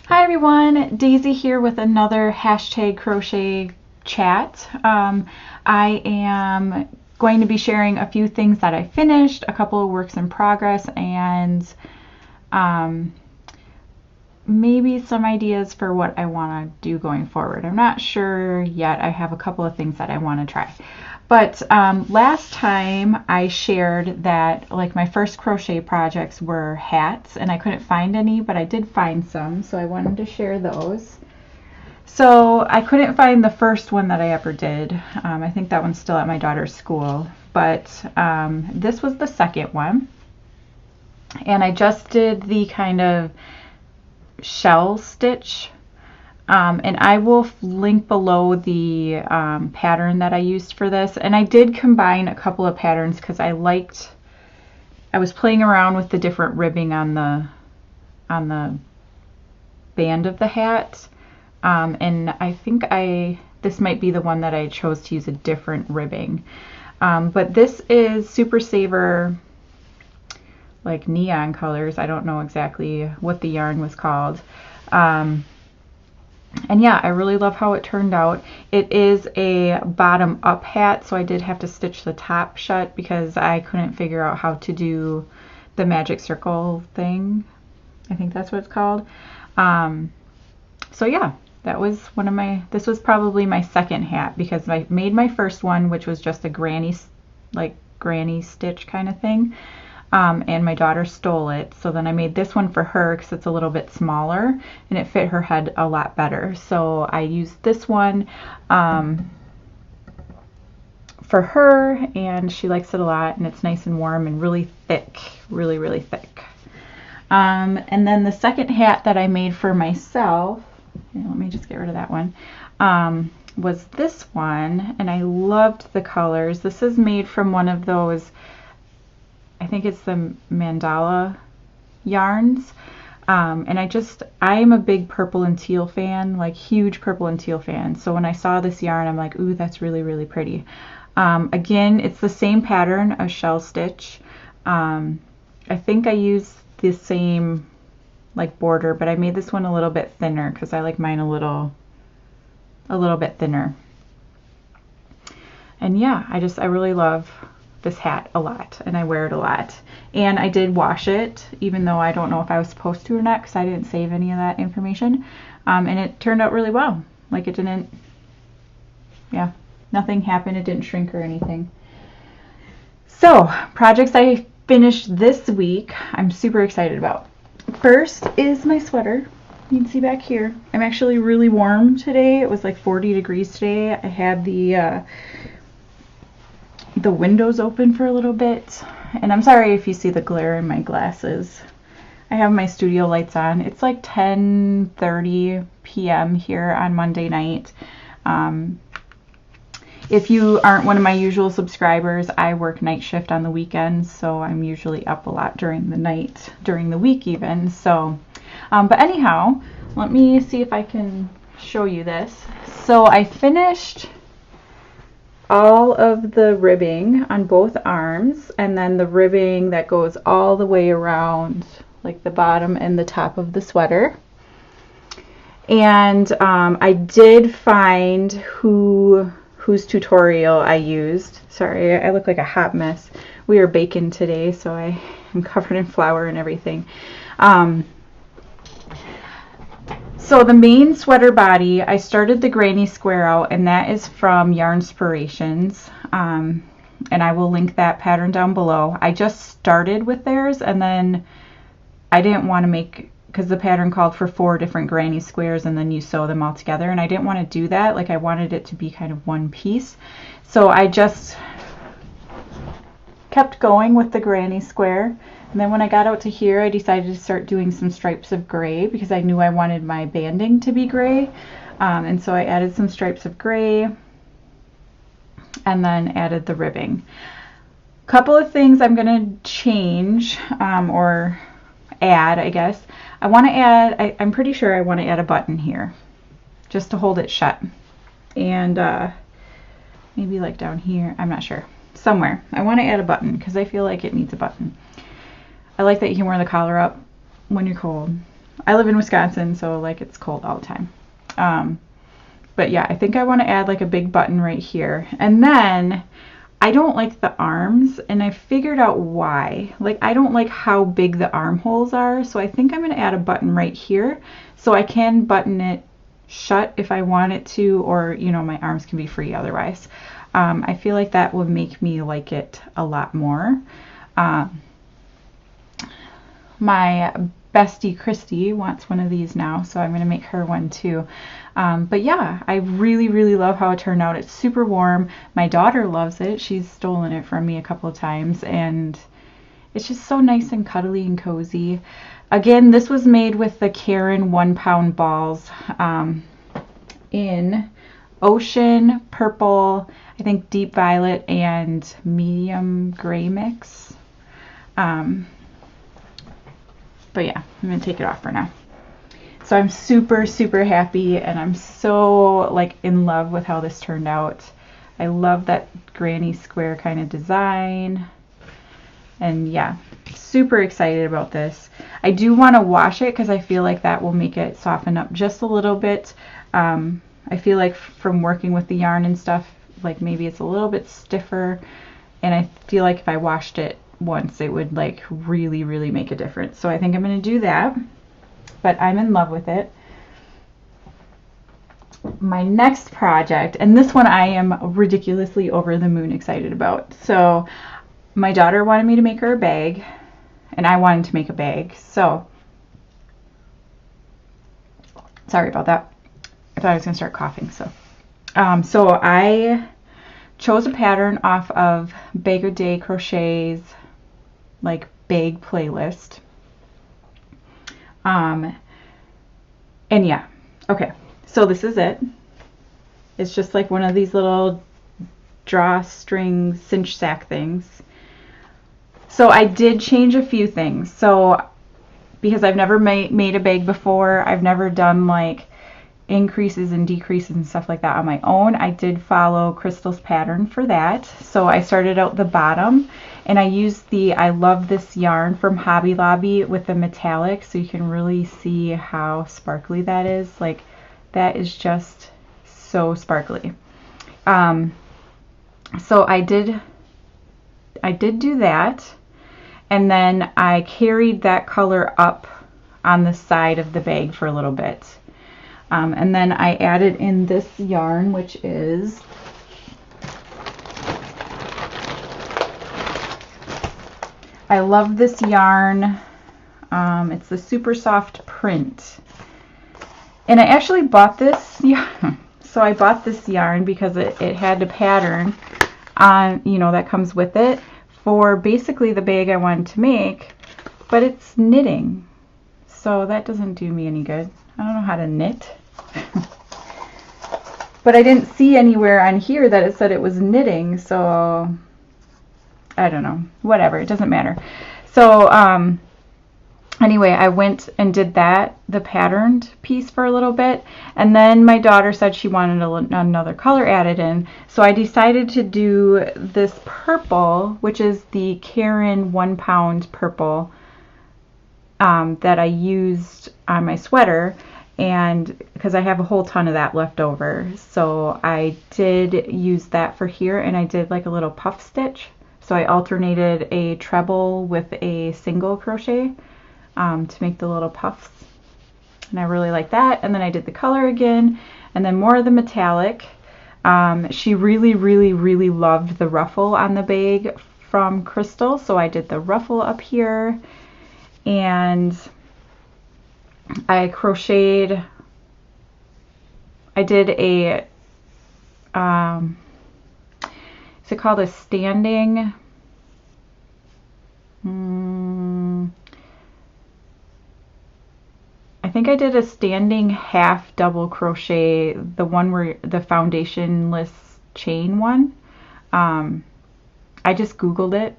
Hi everyone, Daisy here with another hashtag crochet chat. I am going to be sharing a few things that I finished, a couple of works in progress, and maybe some ideas for what I want to do going forward. I'm not sure yet. I have a couple of things that I want to try. But last time I shared that like my first crochet projects were hats, and I couldn't find any, but I did find some, so I wanted to share those. So I couldn't find the first one that I ever did. I think that one's still at my daughter's school, but this was the second one. And I just did the kind of shell stitch. And I will link below the pattern that I used for this. And I did combine a couple of patterns because I was playing around with the different ribbing on the band of the hat. And I think this might be the one that I chose to use a different ribbing. But this is Super Saver, like neon colors. I don't know exactly what the yarn was called. And yeah, I really love how it turned out. It is a bottom up hat, so I did have to stitch the top shut because I couldn't figure out how to do the magic circle thing. I think that's what it's called. So yeah, that was this was probably my second hat because I made my first one, which was just a granny stitch kind of thing. And my daughter stole it, so then I made this one for her because it's a little bit smaller and it fit her head a lot better. So I used this one for her, and she likes it a lot, and it's nice and warm and really thick, really thick. And then the second hat that I made for myself, let me just get rid of that one, was this one, and I loved the colors. This is made from one of those, I think it's the mandala yarns. And I am a big purple and teal fan, like huge purple and teal fan. So when I saw this yarn, I'm like, ooh, that's really pretty. Again, it's the same pattern, a shell stitch. I think I used the same like border, but I made this one a little bit thinner because I like mine a little bit thinner. And yeah, I really love this hat a lot, and I wear it a lot. And I did wash it, even though I don't know if I was supposed to or not because I didn't save any of that information. And it turned out really well. Like nothing happened. It didn't shrink or anything. So projects I finished this week, I'm super excited about. First is my sweater. You can see back here. I'm actually really warm today. It was like 40 degrees today. I had the windows open for a little bit, and I'm sorry if you see the glare in my glasses. I have my studio lights on. It's like 10:30 p.m. here on Monday night. If you aren't one of my usual subscribers, I work night shift on the weekends, so I'm usually up a lot during the night, during the week even. So but anyhow, let me see if I can show you this. So I finished all of the ribbing on both arms, and then the ribbing that goes all the way around like the bottom and the top of the sweater. And I did find whose tutorial I used. Sorry, I look like a hot mess. We are baking today, so I am covered in flour and everything. So the main sweater body, I started the granny square out, and that is from Yarnspirations, and I will link that pattern down below. I just started with theirs, and then I didn't want to make, because the pattern called for 4 different granny squares and then you sew them all together, and I didn't want to do that. Like, I wanted it to be kind of one piece, so I just kept going with the granny square. And then when I got out to here, I decided to start doing some stripes of gray because I knew I wanted my banding to be gray. And so I added some stripes of gray and then added the ribbing. Couple of things I'm going to change or add, I guess. I want to add, I'm pretty sure I want to add a button here just to hold it shut. And maybe like down here, I'm not sure. Somewhere. I want to add a button because I feel like it needs a button. I like that you can wear the collar up when you're cold. I live in Wisconsin, so like it's cold all the time. But yeah, I think I want to add like a big button right here. And then I don't like the arms, and I figured out why. Like, I don't like how big the armholes are, so I think I'm going to add a button right here so I can button it shut if I want it to, or, you know, my arms can be free otherwise. I feel like that would make me like it a lot more. My bestie Christy wants one of these now, so I'm going to make her one too. But yeah, I really, really love how it turned out. It's super warm. My daughter loves it. She's stolen it from me a couple of times, and it's just so nice and cuddly and cozy. Again, this was made with the Caron 1-pound balls in Ocean, Purple, I think Deep Violet, and Medium Gray mix. But yeah, I'm going to take it off for now. So I'm super, super happy, and I'm so like in love with how this turned out. I love that granny square kind of design. And yeah, super excited about this. I do want to wash it because I feel like that will make it soften up just a little bit. I feel like from working with the yarn and stuff, like maybe it's a little bit stiffer, and I feel like if I washed it once, it would like really, really make a difference. So I think I'm going to do that. But I'm in love with it. My next project, and this one I am ridiculously over the moon excited about. So my daughter wanted me to make her a bag, and I wanted to make a bag. So sorry about that. I thought I was going to start coughing. So I chose a pattern off of Bag O' Day Crochet's like bag playlist. And yeah, okay, so this is it. It's just like one of these little drawstring cinch sack things. So I did change a few things. So because I've never made a bag before, I've never done like increases and decreases and stuff like that on my own. I did follow Crystal's pattern for that. So I started out the bottom, and I used the I Love This yarn from Hobby Lobby with the metallic, so you can really see how sparkly that is. Like, that is just so sparkly. So I did do that, and then I carried that color up on the side of the bag for a little bit. And then I added in this yarn, which is I love this yarn. It's the Super Soft Print. And I actually bought this yarn. So I bought this yarn because it had a pattern on, you know, that comes with it for basically the bag I wanted to make, but it's knitting. So that doesn't do me any good. I don't know how to knit. But I didn't see anywhere on here that it said it was knitting, so I don't know. Whatever, it doesn't matter. So anyway, I went and did the patterned piece for a little bit, and then my daughter said she wanted another color added in, so I decided to do this purple, which is the Caron 1-pound purple that I used on my sweater, and because I have a whole ton of that left over, so I did use that for here, and I did like a little puff stitch. So I alternated a treble with a single crochet to make the little puffs, and I really like that. And then I did the color again, and then more of the metallic. She really, really, really loved the ruffle on the bag from Crystal, so I did the ruffle up here, and I crocheted. I did a is it called a standing? I think I did a standing half double crochet, the one where the foundationless chain one. I just Googled it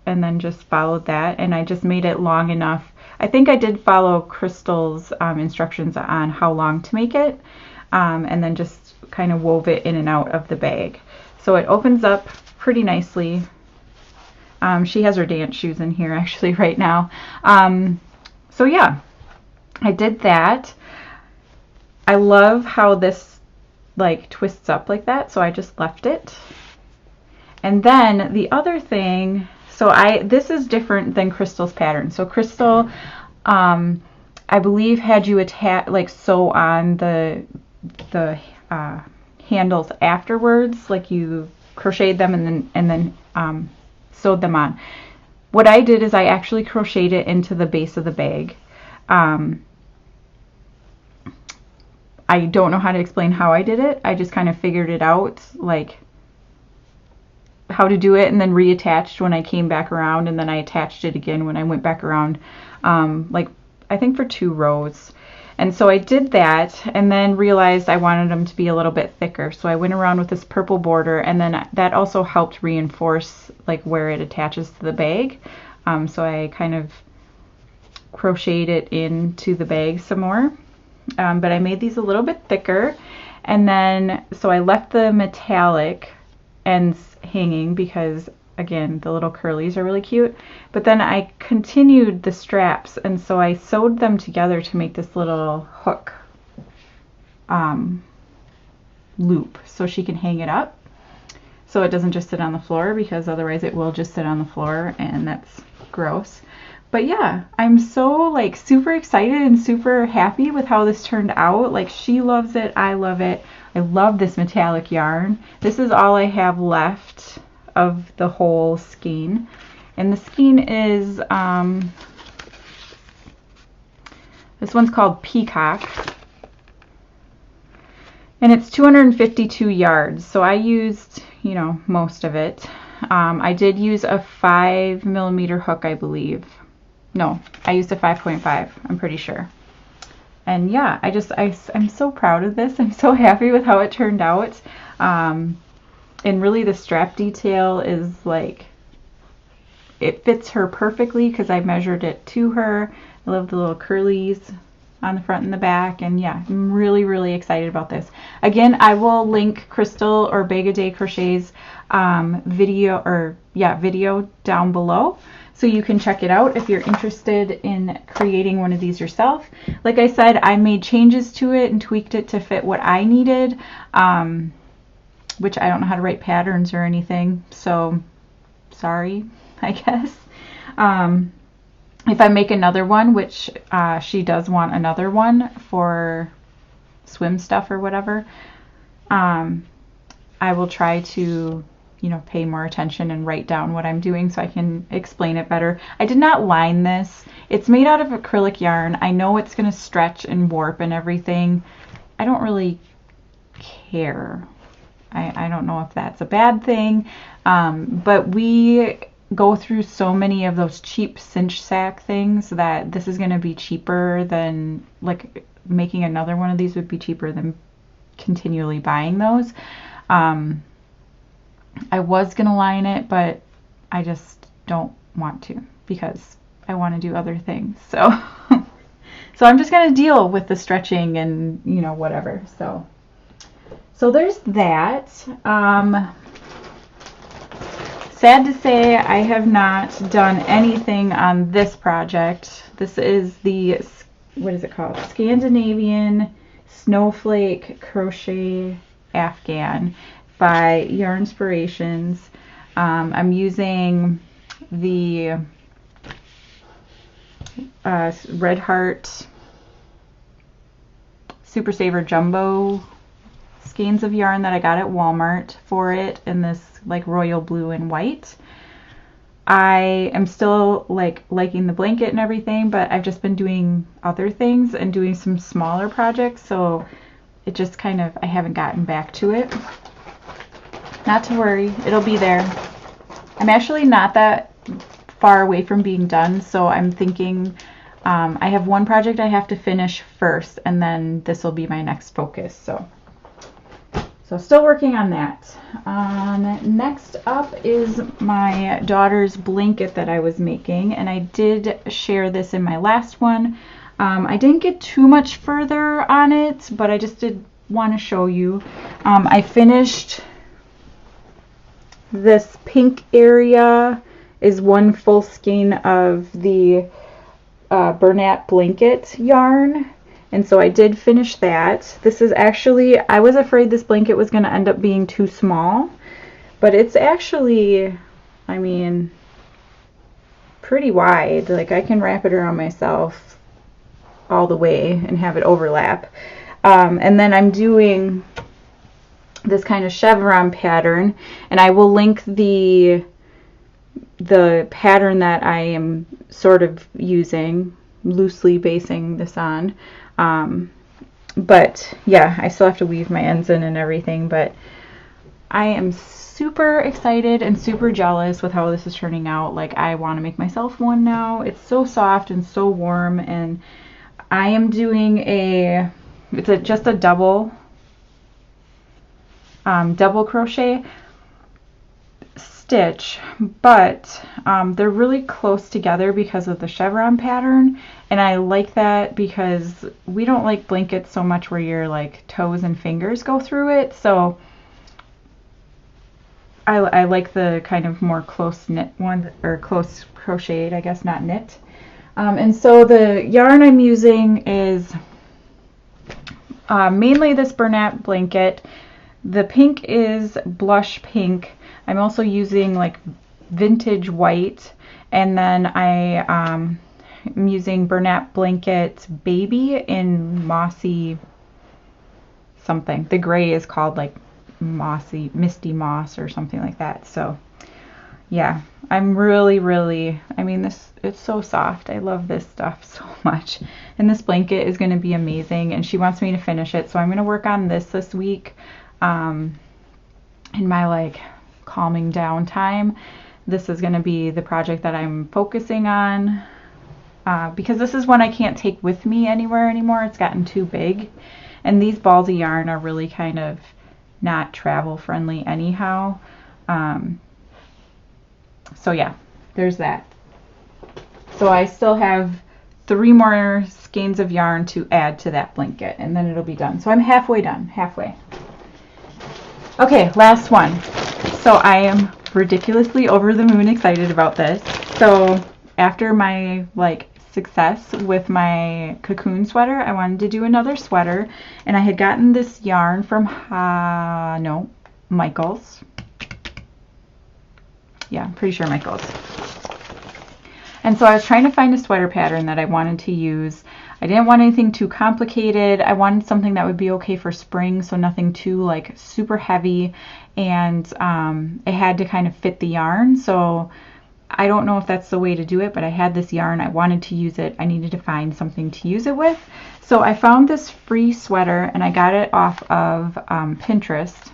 and then just followed that, and I just made it long enough. I think I did follow Crystal's instructions on how long to make it, and then just kind of wove it in and out of the bag. So it opens up pretty nicely. She has her dance shoes in here actually right now. So yeah, I did that. I love how this like twists up like that, so I just left it. And then the other thing, so this is different than Crystal's pattern. So Crystal, I believe, had you attach, like, sew on the handles afterwards, like you crocheted them and then sewed them on. What I did is I actually crocheted it into the base of the bag. I don't know how to explain how I did it. I just kind of figured it out, like how to do it, and then reattached when I came back around, and then I attached it again when I went back around, like I think for 2 rows. And so I did that, and then realized I wanted them to be a little bit thicker, so I went around with this purple border, and then that also helped reinforce like where it attaches to the bag. So I kind of crocheted it into the bag some more, but I made these a little bit thicker. And then so I left the metallic ends hanging because, again, the little curlies are really cute. But then I continued the straps, and so I sewed them together to make this little hook loop so she can hang it up, so it doesn't just sit on the floor, because otherwise it will just sit on the floor and that's gross. But yeah, I'm so like super excited and super happy with how this turned out. Like, she loves it, I love it. I love this metallic yarn. This is all I have left of the whole skein. And the skein is, this one's called Peacock. And it's 252 yards. So I used, you know, most of it. I did use a 5mm hook, I believe. No, I used a 5.5, I'm pretty sure. And yeah, I'm so proud of this. I'm so happy with how it turned out. And really the strap detail is like, it fits her perfectly because I measured it to her. I love the little curlies on the front and the back. And yeah, I'm really, really excited about this. Again, I will link Crystal or Bag A Day Crochet's video down below, so you can check it out if you're interested in creating one of these yourself. Like I said, I made changes to it and tweaked it to fit what I needed, which I don't know how to write patterns or anything, so sorry, I guess. If I make another one, which she does want another one for swim stuff or whatever, I will try to, you know, pay more attention and write down what I'm doing so I can explain it better. I did not line this. It's made out of acrylic yarn. I know it's going to stretch and warp and everything. I don't really care. I don't know if that's a bad thing, but we go through so many of those cheap cinch sack things that this is going to be cheaper than, like, making another one of these would be cheaper than continually buying those. I was going to line it, but I just don't want to because I want to do other things. So, so I'm just going to deal with the stretching and, you know, whatever. So there's that. Sad to say, I have not done anything on this project. This is the, what is it called? Scandinavian Snowflake Crochet Afghan by Yarnspirations. I'm using the Red Heart Super Saver Jumbo skeins of yarn that I got at Walmart for it in this like royal blue and white. I am still like liking the blanket and everything, but I've just been doing other things and doing some smaller projects, so it just kind of, I haven't gotten back to it. Not to worry, it'll be there. I'm actually not that far away from being done, so I'm thinking I have one project I have to finish first, and then this will be my next focus. So still working on that. Next up is my daughter's blanket that I was making, and I did share this in my last one. I didn't get too much further on it, but I just did want to show you. I finished this pink area is one full skein of the Bernat blanket yarn. And so I did finish that. This is actually, I was afraid this blanket was going to end up being too small, but it's actually, I mean, pretty wide. Like I can wrap it around myself all the way and have it overlap. And then I'm doing this kind of chevron pattern, and I will link the pattern that I am sort of using, loosely basing this on. But yeah, I still have to weave my ends in and everything, but I am super excited and super jealous with how this is turning out. Like I want to make myself one now. It's so soft and so warm, and I am doing just a double crochet stitch, but they're really close together because of the chevron pattern, and I like that because we don't like blankets so much where your like toes and fingers go through it, so I like the kind of more close knit one, or close crocheted, I guess, not knit. And so the yarn I'm using is mainly this Bernat blanket. The pink is blush pink. I'm also using like vintage white, and then I'm using Bernat blanket baby in mossy something. The gray is called like mossy, misty moss or something like that. So yeah, I'm really, I mean, it's so soft. I love this stuff so much, and this blanket is going to be amazing, and she wants me to finish it, so I'm going to work on this week in my like calming down time. This is going to be the project that I'm focusing on, because this is one I can't take with me anywhere anymore. It's gotten too big, and these balls of yarn are really kind of not travel friendly anyhow. So yeah, there's that. So I still have 3 more skeins of yarn to add to that blanket, and then it'll be done. So I'm halfway done, halfway. Okay, last one. So I am ridiculously over the moon excited about this. So after my like success with my cocoon sweater, I wanted to do another sweater, and I had gotten this yarn from Michaels. Yeah, I'm pretty sure Michaels. And so I was trying to find a sweater pattern that I wanted to use. I didn't want anything too complicated. I wanted something that would be okay for spring, so nothing too like super heavy, and it had to kind of fit the yarn. So I don't know if that's the way to do it, but I had this yarn. I wanted to use it. I needed to find something to use it with. So I found this free sweater, and I got it off of Pinterest,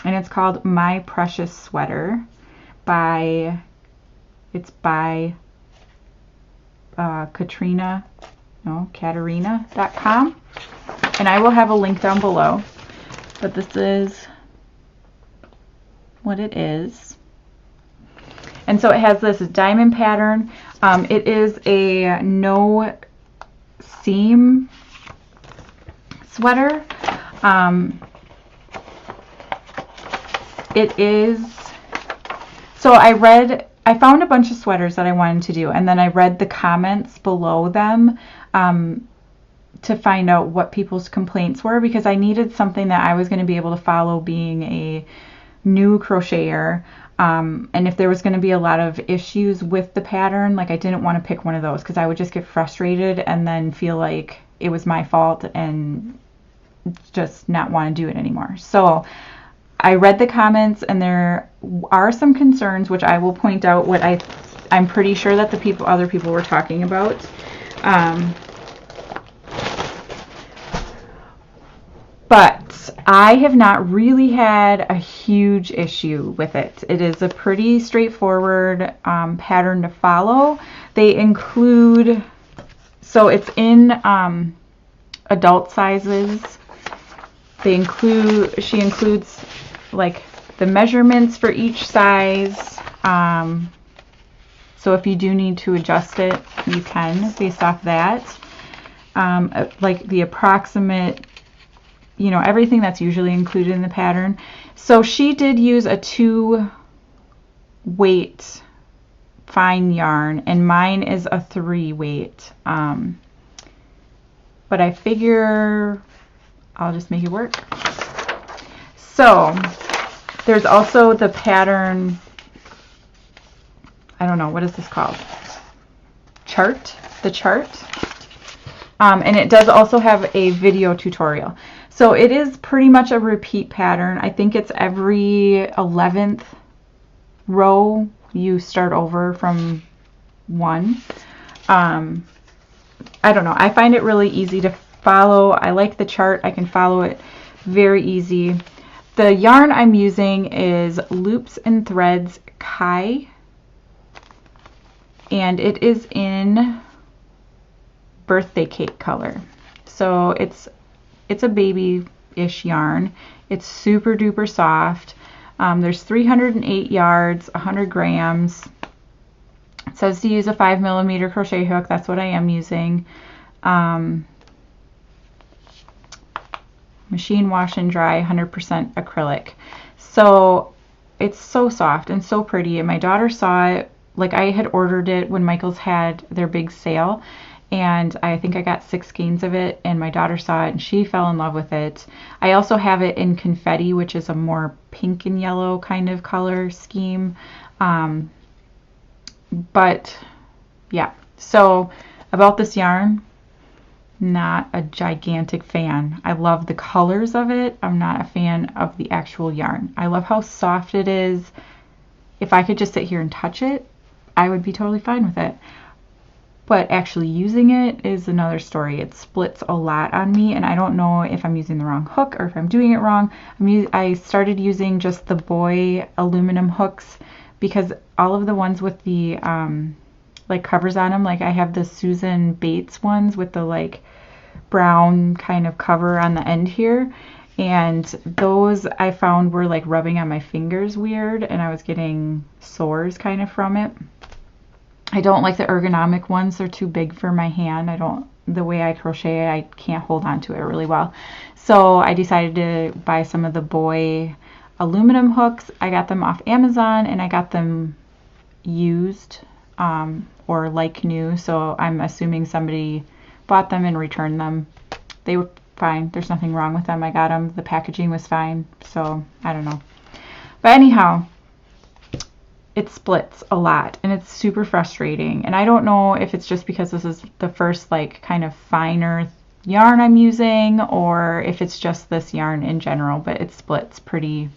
and it's called My Precious Sweater by Katarina.com, and I will have a link down below, but this is what it is. And so it has this diamond pattern. It is a no seam sweater. It is, so I found a bunch of sweaters that I wanted to do, and then I read the comments below them to find out what people's complaints were, because I needed something that I was going to be able to follow being a new crocheter, and if there was going to be a lot of issues with the pattern, like I didn't want to pick one of those because I would just get frustrated and then feel like it was my fault and just not want to do it anymore. So I read the comments, and there are some concerns, which I will point out what I'm pretty sure that other people were talking about. But I have not really had a huge issue with it. It is a pretty straightforward pattern to follow. They include, so it's in adult sizes. She includes like the measurements for each size. So if you do need to adjust it, you can based off that. Like the approximate, everything that's usually included in the pattern. So she did use a 2 weight fine yarn, and mine is a 3 weight. But I figure I'll just make it work. So there's also the pattern, I don't know, what is this called? Chart, the chart. And it does also have a video tutorial. So it is pretty much a repeat pattern. I think it's every 11th row you start over from 1. I don't know. I find it really easy to follow. I like the chart. I can follow it very easy. The yarn I'm using is Loops and Threads Kai, and it is in birthday cake color. So it's a baby-ish yarn. It's super duper soft. There's 308 yards, 100 grams. It says to use a 5mm crochet hook. That's what I am using. Machine wash and dry, 100% acrylic. So it's so soft and so pretty. And my daughter saw it. Like, I had ordered it when Michael's had their big sale, and I think I got 6 skeins of it, and my daughter saw it and she fell in love with it. I also have it in confetti, which is a more pink and yellow kind of color scheme. But yeah, so about this yarn, not a gigantic fan. I love the colors of it. I'm not a fan of the actual yarn. I love how soft it is. If I could just sit here and touch it, I would be totally fine with it. But actually using it is another story. It splits a lot on me, and I don't know if I'm using the wrong hook or if I'm doing it wrong. I started using just the Boy aluminum hooks because all of the ones with the like covers on them, like I have the Susan Bates ones with the like brown kind of cover on the end here, and those I found were like rubbing on my fingers weird, and I was getting sores kind of from it. I don't like the ergonomic ones. They're too big for my hand. The way I crochet, I can't hold on to it really well. So I decided to buy some of the Boy aluminum hooks. I got them off Amazon, and I got them used or like new. So I'm assuming somebody bought them and returned them. They were fine. There's nothing wrong with them. I got them. The packaging was fine. So I don't know. But anyhow, it splits a lot, and it's super frustrating. And I don't know if it's just because this is the first like kind of finer yarn I'm using, or if it's just this yarn in general, but it splits pretty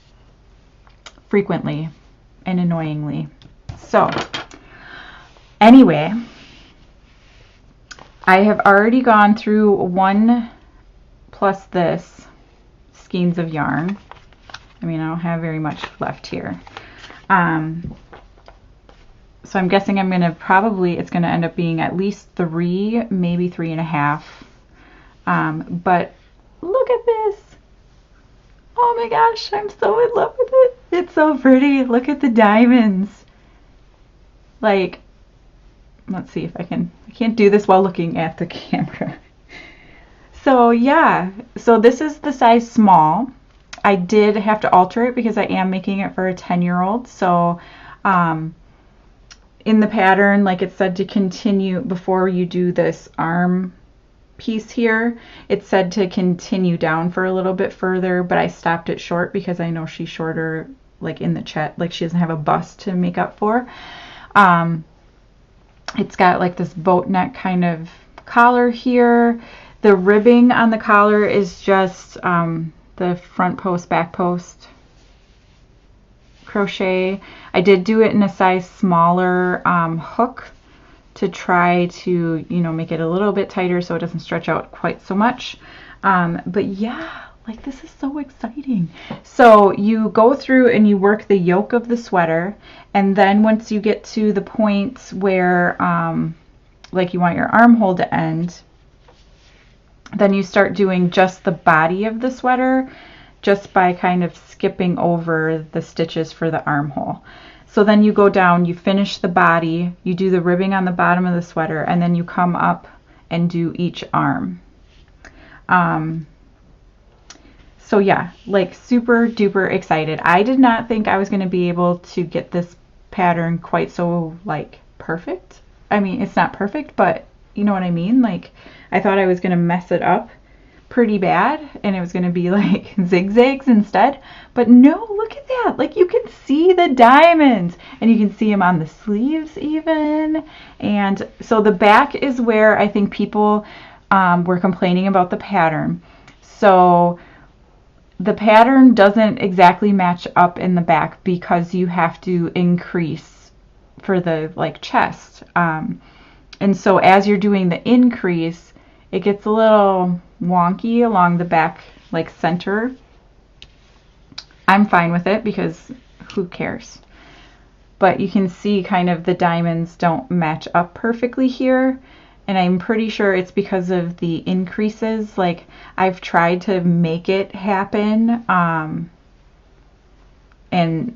frequently and annoyingly. So anyway, I have already gone through 1 plus this skeins of yarn. I mean, I don't have very much left here. So I'm guessing I'm going to it's going to end up being at least 3, maybe 3.5. But look at this. Oh my gosh, I'm so in love with it. It's so pretty. Look at the diamonds. Like, let's see if I can't do this while looking at the camera. So yeah, so this is the size small. I did have to alter it because I am making it for a 10-year-old. So in the pattern, like it said to continue, before you do this arm piece here, it said to continue down for a little bit further, but I stopped it short because I know she's shorter, like in the chest, like she doesn't have a bust to make up for. It's got like this boat neck kind of collar here. The ribbing on the collar is just the front post, back post crochet. I did do it in a size smaller hook to try to, make it a little bit tighter so it doesn't stretch out quite so much. But yeah, like this is so exciting. So you go through and you work the yoke of the sweater, and then once you get to the points where like you want your armhole to end, then you start doing just the body of the sweater, just by kind of skipping over the stitches for the armhole. So then you go down, you finish the body, you do the ribbing on the bottom of the sweater, and then you come up and do each arm. So yeah, like super duper excited. I did not think I was going to be able to get this pattern quite so like perfect. I mean, it's not perfect, but you know what I mean? Like, I thought I was going to mess it up pretty bad and it was going to be like zigzags instead, but no, look at that. Like, you can see the diamonds and you can see them on the sleeves even. And so the back is where I think people were complaining about the pattern. So the pattern doesn't exactly match up in the back because you have to increase for the like chest. And so as you're doing the increase, it gets a little wonky along the back, like center. I'm fine with it because who cares? But you can see kind of the diamonds don't match up perfectly here. And I'm pretty sure it's because of the increases. Like, I've tried to make it happen, and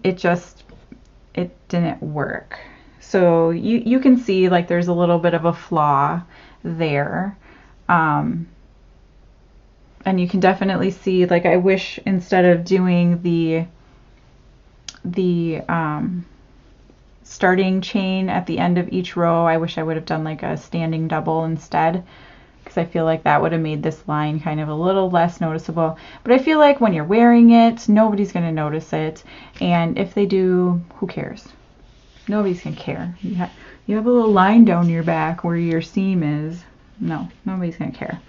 it didn't work. So you can see like there's a little bit of a flaw there. And you can definitely see, like, I wish instead of doing the starting chain at the end of each row, I wish I would have done like a standing double instead, because I feel like that would have made this line kind of a little less noticeable. But I feel like when you're wearing it, nobody's going to notice it, and if they do, who cares? Nobody's going to care. You have a little line down your back where your seam is. No, nobody's going to care.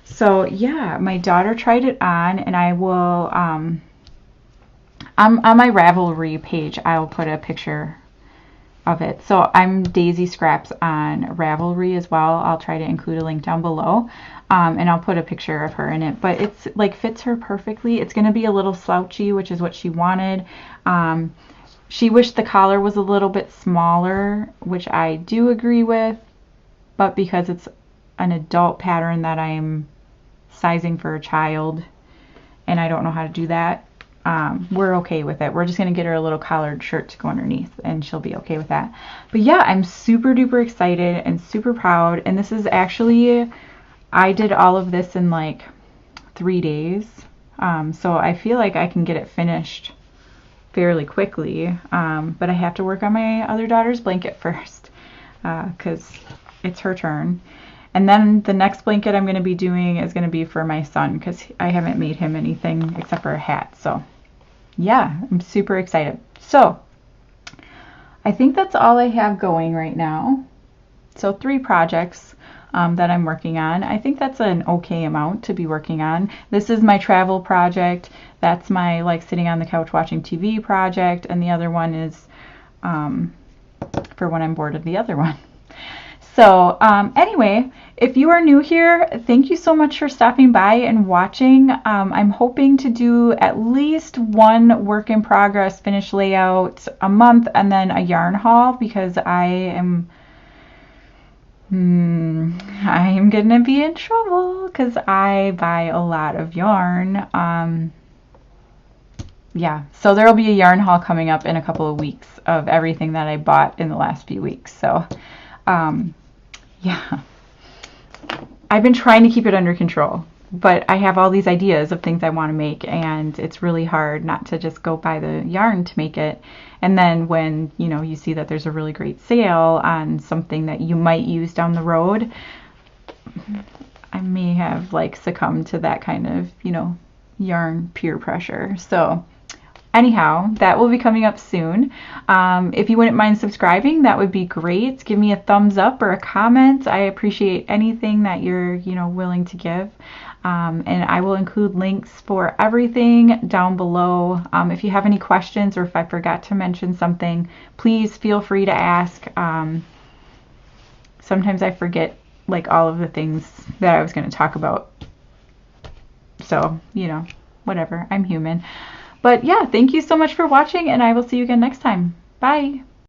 So yeah, my daughter tried it on, and I will, on my Ravelry page, I'll put a picture of it. So I'm Daisie Scraps on Ravelry as well. I'll try to include a link down below, and I'll put a picture of her in it. But it's like fits her perfectly. It's going to be a little slouchy, which is what she wanted. She wished the collar was a little bit smaller, which I do agree with, but because it's an adult pattern that I'm sizing for a child and I don't know how to do that, we're okay with it. We're just going to get her a little collared shirt to go underneath and she'll be okay with that. But yeah, I'm super duper excited and super proud. And this is actually, I did all of this in like 3 days. So I feel like I can get it finished fairly quickly. But I have to work on my other daughter's blanket first, because it's her turn. And then the next blanket I'm going to be doing is going to be for my son, because I haven't made him anything except for a hat. So yeah, I'm super excited. So I think that's all I have going right now. So 3 projects that I'm working on. I think that's an okay amount to be working on. This is my travel project. That's my like sitting on the couch watching TV project. And the other one is for when I'm bored of the other one. So anyway, if you are new here, thank you so much for stopping by and watching. I'm hoping to do at least 1 work in progress finished layout a month and then a yarn haul, because I'm gonna be in trouble because I buy a lot of yarn. Yeah, so there will be a yarn haul coming up in a couple of weeks of everything that I bought in the last few weeks. So yeah, I've been trying to keep it under control, but I have all these ideas of things I want to make, and it's really hard not to just go buy the yarn to make it. And then when, you know, you see that there's a really great sale on something that you might use down the road, I may have like succumbed to that kind of, you know, yarn peer pressure. So anyhow, that will be coming up soon. If you wouldn't mind subscribing, that would be great. Give me a thumbs up or a comment. I appreciate anything that you're, you know, willing to give. And I will include links for everything down below. If you have any questions or if I forgot to mention something, please feel free to ask. Sometimes I forget like all of the things that I was going to talk about. So, you know, whatever. I'm human. But yeah, thank you so much for watching, and I will see you again next time. Bye.